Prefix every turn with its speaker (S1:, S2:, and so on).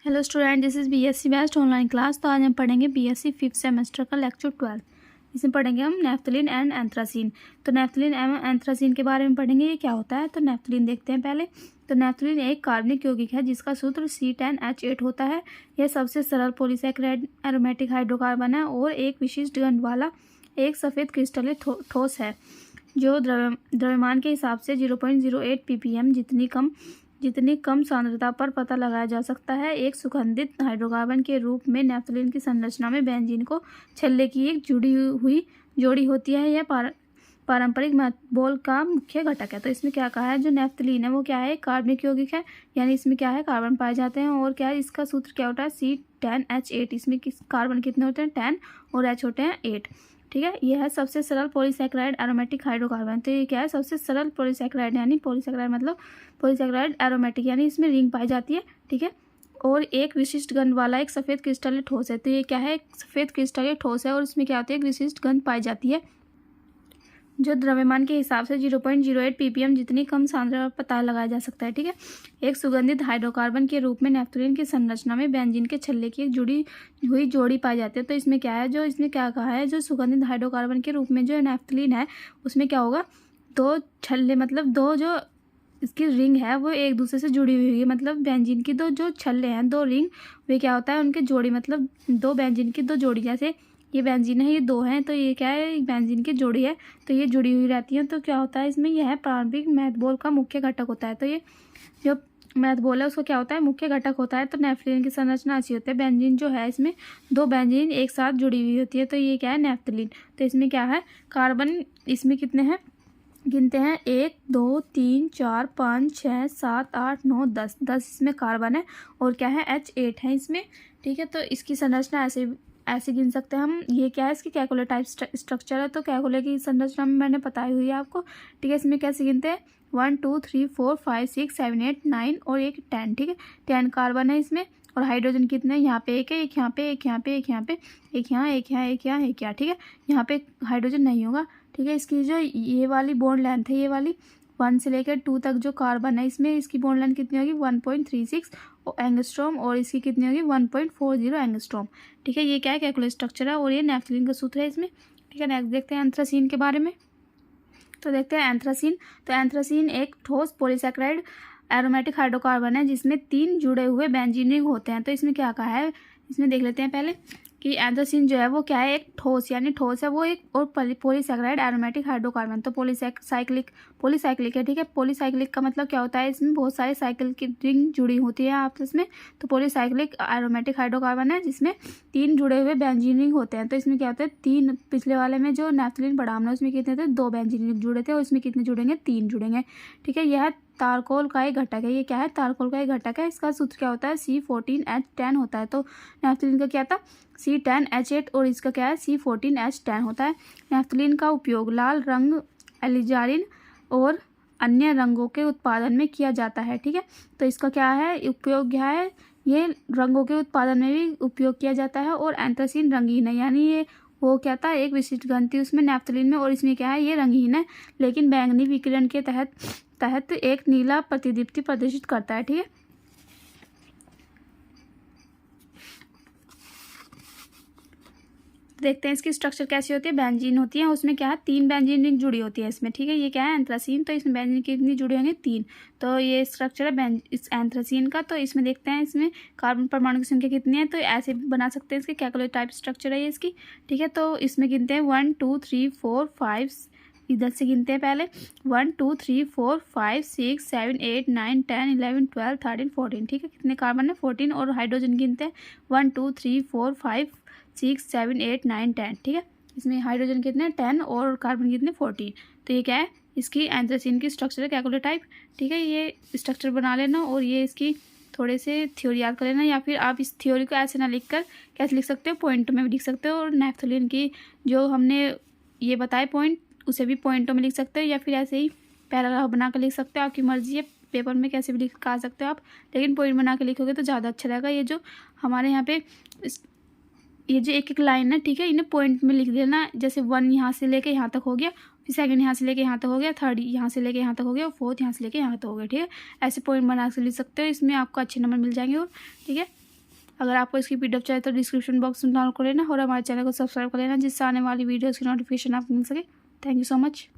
S1: Hello student, this is BSc best online class. तो आज हम पढ़ेंगे बीएससी 5th सेमेस्टर का लेक्चर 12। इसमें पढ़ेंगे हम नेफ्थलीन एंड एंथ्रासीन। तो नेफ्थलीन एवं एंथ्रासीन के बारे में पढ़ेंगे, ये क्या होता है। तो नेफ्थलीन देखते हैं पहले। तो नेफ्थलीन एक कार्बनिक यौगिक है जिसका सूत्र C10H8 होता है। यह सबसे सरल पॉलीसैकेराइड एरोमेटिक हाइड्रोकार्बन है और एक विशिष्ट गंध वाला एक सफ़ेद क्रिस्टलीय ठोस है जो द्रव्यमान के हिसाब से 0.08 ppm जितनी कम सांद्रता पर पता लगाया जा सकता है। एक सुगंधित हाइड्रोकार्बन के रूप में नेफ्थलीन की संरचना में बेंजीन को छल्ले की एक जुड़ी हुई जोड़ी होती है। यह पारंपरिक मेथबॉल का मुख्य घटक है। तो इसमें क्या कहा है, जो नेफ्थलीन है वो क्या है, कार्बनिक यौगिक है, यानी इसमें क्या है, कार्बन पाए जाते हैं। और क्या है, इसका सूत्र क्या होता है, C10H8। इसमें कार्बन कितने होते हैं, 10, और H होते हैं 8। ठीक है, यह है सबसे सरल पॉलीसैकेराइड एरोमेटिक हाइड्रोकार्बन। तो ये क्या है, सबसे सरल पॉलीसैकेराइड, यानी पॉलीसैकेराइड मतलब पॉलीसैकेराइड एरोमेटिक, यानी इसमें रिंग पाई जाती है। ठीक है, और एक विशिष्ट गंध वाला एक सफ़ेद क्रिस्टलीय ठोस है। तो ये क्या है, एक सफ़ेद क्रिस्टलीय ठोस है और इसमें क्या होती है, एक विशिष्ट गंध पाई जाती है जो द्रव्यमान के हिसाब से 0.08 ppm जितनी कम सांद्रता पर पता लगाया जा सकता है। ठीक है, एक सुगंधित हाइड्रोकार्बन के रूप में नेफ्थलीन की संरचना में बेंजीन के छल्ले की एक जुड़ी हुई जोड़ी पाई जाती है। तो इसमें क्या है, जो इसने क्या कहा है, जो सुगंधित हाइड्रोकार्बन के रूप में जो नेफ्थलीन है उसमें क्या होगा, दो छल्ले मतलब दो जो इसकी रिंग है वो एक दूसरे से जुड़ी हुई है। मतलब बेंजीन की दो जो छल्ले हैं, दो रिंग, वे क्या होता है, उनके जोड़ी, मतलब दो बेंजीन की दो जोड़ी, जैसे ये बेंजीन है, ये दो हैं, तो ये क्या है, बेंजीन की जोड़ी है, तो ये जुड़ी हुई रहती है। तो क्या होता है इसमें, यह प्रारंभिक मेथबॉल का मुख्य घटक होता है। तो ये जो मेथबॉल है उसको क्या होता है, मुख्य घटक होता है। तो नेफ्थलीन की संरचना ऐसी होती है, बेंजीन जो है इसमें दो बेंजीन एक साथ जुड़ी हुई होती है। तो ये क्या है, नेफ्थलीन। तो इसमें क्या है, कार्बन इसमें कितने हैं, गिनते हैं, 1 2 3 4 5 6 7 8 9 10 इसमें कार्बन है और क्या है, H8 है इसमें। ठीक है, तो इसकी संरचना ऐसे गिन सकते हैं हम। ये क्या है, इसकी कैलकुलेट टाइप स्ट्रक्चर है। तो कैलकुलेट की संरचना में मैंने बताई हुई है आपको। ठीक है, इसमें कैसे गिनते हैं, 1 2 3 4 5 6 7 8 9 और एक 10। ठीक है, 10 कार्बन है इसमें। और हाइड्रोजन कितने हैं, यहाँ पे एक है, एक यहाँ पे, एक यहाँ पे, एक यहाँ पे, एक यहाँ, एक यहाँ, एक यहाँ, एक यहाँ। ठीक है, यहाँ पे हाइड्रोजन नहीं होगा। ठीक है, इसकी जो ये वाली बॉन्ड लेंथ है, ये वाली 1 से लेकर 2 तक जो कार्बन है इसमें, इसकी बॉन्ड लेंथ कितनी होगी, 1.36 एंगस्ट्रॉम, और इसकी कितनी होगी, 1.40 एंगस्ट्रॉम। ठीक है, ये क्या है, कैलकुलेट स्ट्रक्चर है और ये नेफ्थलीन का सूत्र है इसमें। ठीक है, नेक्स्ट देखते हैं एंथ्रासीन के बारे में। तो देखते हैं एंथ्रासीन। तो एंथ्रासीन एक ठोस पॉलीसैकेराइड एरोमेटिक हाइड्रोकार्बन है जिसमें 3 जुड़े हुए बेंजीन रिंग होते हैं। तो इसमें क्या कहा है, इसमें देख लेते हैं पहले कि एंथ्रासीन जो है वो क्या है, एक ठोस, यानी ठोस है वो एक, और पॉलीसैकेराइड एरोमेटिक हाइड्रोकार्बन। तो पॉलीसाइक्लिक है। ठीक है, पॉलीसाइक्लिक का मतलब क्या होता है, इसमें बहुत सारे साइकिल की रिंग जुड़ी होती है आपस में। तो पॉलीसाइक्लिक एरोमेटिक हाइड्रोकार्बन है जिसमें 3 जुड़े हुए बेंजीन रिंग होते हैं। तो इसमें क्या होता है, 3, पिछले वाले में जो नेफ्थलीन पढ़ा हमने उसमें कितने थे, 2 बेंजीन रिंग जुड़े थे, और इसमें कितने जुड़ेंगे, 3 जुड़ेंगे। ठीक है, यह तारकोल का एक घटक है। ये क्या है, तारकोल का एक घटक है। इसका सूत्र क्या होता है, C14H10 होता है। तो नेफ्थलीन का क्या था, C10H8, और इसका क्या है, C14H10 होता है। नेफ्थलीन का उपयोग लाल रंग, एलिजारिन और अन्य रंगों के उत्पादन में किया जाता है। ठीक है, तो इसका क्या है, उपयोग क्या है, ये रंगों के उत्पादन में भी उपयोग किया जाता है। और एंथ्रासीन रंगीन है, यानी ये वो क्या था, एक विशिष्ट गंध थी उसमें नेफ्थलीन में, और इसमें क्या है, ये रंगीन है लेकिन बैंगनी विकिरण के तहत एक नीला प्रतिदीप्ति प्रदर्शित करता है। ठीक है, देखते हैं इसकी स्ट्रक्चर कैसी होती है। बेंजीन होती है, उसमें क्या है, 3 बेंजीन रिंग जुड़ी होती है इसमें। ठीक है, ये क्या है, एंथ्रासीन। तो इसमें बेंजीन कितनी जुड़ी होंगी, 3। तो ये स्ट्रक्चर है इस एंथ्रासीन का। तो इसमें देखते हैं इसमें कार्बन परमाणु की संख्या कितनी है। तो ऐसे बना सकते हैं, इसके कैलकुलेट टाइप स्ट्रक्चर है ये इसकी। ठीक है, तो इसमें गिनते हैं 1 2 3 4 5, इधर से गिनते हैं पहले, 1 2 3 4 5 6 7 8 9 10 11 12 13 14। ठीक है, कितने कार्बन है, 14। और हाइड्रोजन गिनते हैं, 1 2 3 4 5 6 7 8 9 10। ठीक है, इसमें हाइड्रोजन कितने, 10, और कार्बन कितने, 14। तो ये क्या है, इसकी एंथ्रासीन की स्ट्रक्चर है, कैलकुलेट टाइप। ठीक है, ये स्ट्रक्चर बना लेना और ये इसकी थोड़े से थ्योरी याद कर लेना, या फिर आप इस थ्योरी को ऐसे ना लिख कर कैसे लिख सकते हो, पॉइंट में भी लिख सकते हो। और नेफ्थलीन की जो हमने ये बताए पॉइंट, उसे भी पॉइंटों में लिख सकते हो, या फिर ऐसे ही पैराग्राफ बना कर लिख सकते हो, आपकी मर्जी है। पेपर में कैसे भी लिख आ सकते हो आप, लेकिन पॉइंट बना के लिखोगे तो ज़्यादा अच्छा रहेगा। ये जो हमारे यहाँ पे ये जो एक लाइन है, ठीक है, इन्हें पॉइंट में लिख देना। जैसे 1 यहाँ से लेके यहाँ तक हो गया, फिर सेकंड यहाँ से लेके यहाँ तक हो गया, थर्ड यहाँ से लेके यहाँ तक हो गया, और फोर्थ यहाँ से लेके यहाँ तक हो गया। ठीक है, ऐसे पॉइंट बना के लिख सकते हो, इसमें आपको अच्छे नंबर मिल जाएंगे। और ठीक है, अगर आपको इसकी PDF चाहिए तो डिस्क्रिप्शन बॉक्स में डाउनलोड कर लेना और हमारे चैनल को सब्सक्राइब कर लेना, जिससे आने वाली वीडियोज़ की नोटिफिकेशन आपको मिल सके। Thank you so much.